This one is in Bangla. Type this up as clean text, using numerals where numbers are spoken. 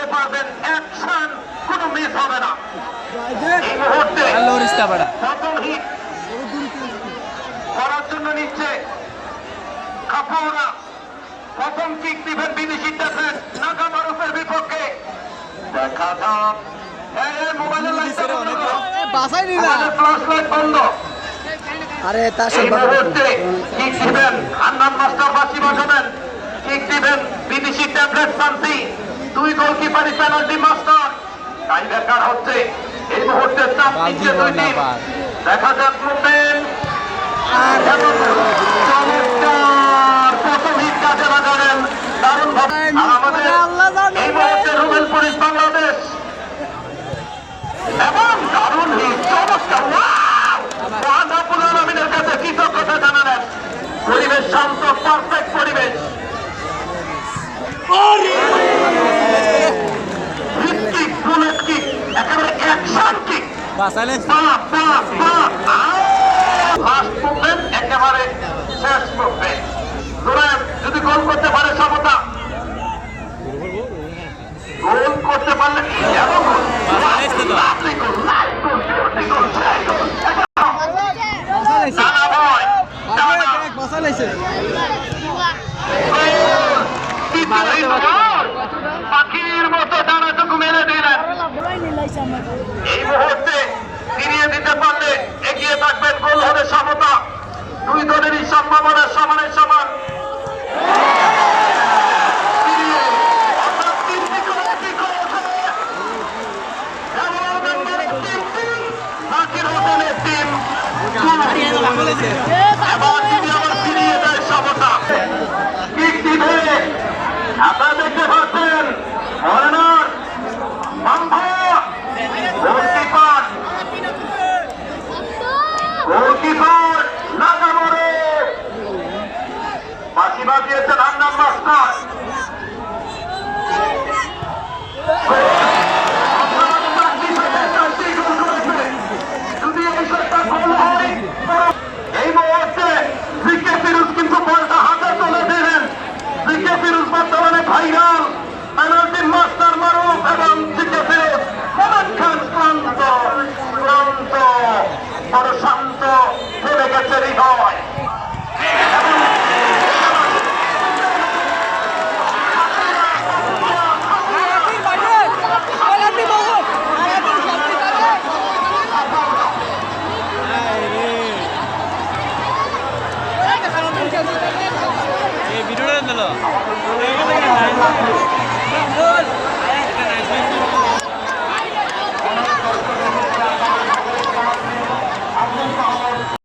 করতে পারবেন, অ্যাকশন কোনো মিস হবে না। এই মুহূর্তে প্রথম হিট করার জন্য নিচ্ছে কাপুরা। প্রথম কিক দিবেন বিদেশি ডিফেন্স নাগামারুফের বিপক্ষে। দেখা যাক মোবাইলের লাইটটা বন্ধ করো, মোবাইলের ফ্ল্যাশ লাইট বন্ধ। এই মুহূর্তে কিক দিবেন হান্নান মাস্টার বাসি বাজাবেন, কিক দিবেন বিদেশি ট্যাবলেট শান্তি, দুই গোলকিপারি পেনাল্টি মাস্টার। টাই ব্রেকার হচ্ছে এই মুহূর্তে চাপ নিচ্ছে দুই টিম। দেখা যাক মুভমেন্ট চমৎকার প্রথম হিট কাজে লাগালেন দারুণ ভাবে। আর আমাদের এই মুহূর্তে রুবেল পুলিশ বাংলাদেশ এবং দারুণ হিট চমৎকার। ওয়ান্ডারফুল আলমিনের কাছে কৃতজ্ঞতা জানালেন। পরিবেশ শান্ত, পারফেক্ট পরিবেশ। একেবারে অ্যাকশন কিক, লাস্ট মুভমেন্ট একেবারে শেষ মুভমেন্ট। যদি গোল করতে পারে সমতা, গোল করতে পারলে পাখির মতো ডানাটুকু মেরে দিলেন। এই মুহূর্তে ফিরিয়ে দিতে পারলে এগিয়ে থাকবেন, গোল হবে সমতা। দুই দলেরই সম্ভাবনা সমানে সমান। ফিরিয়ে দেয় সমতা। আপনারা দেখতে পাচ্ছেন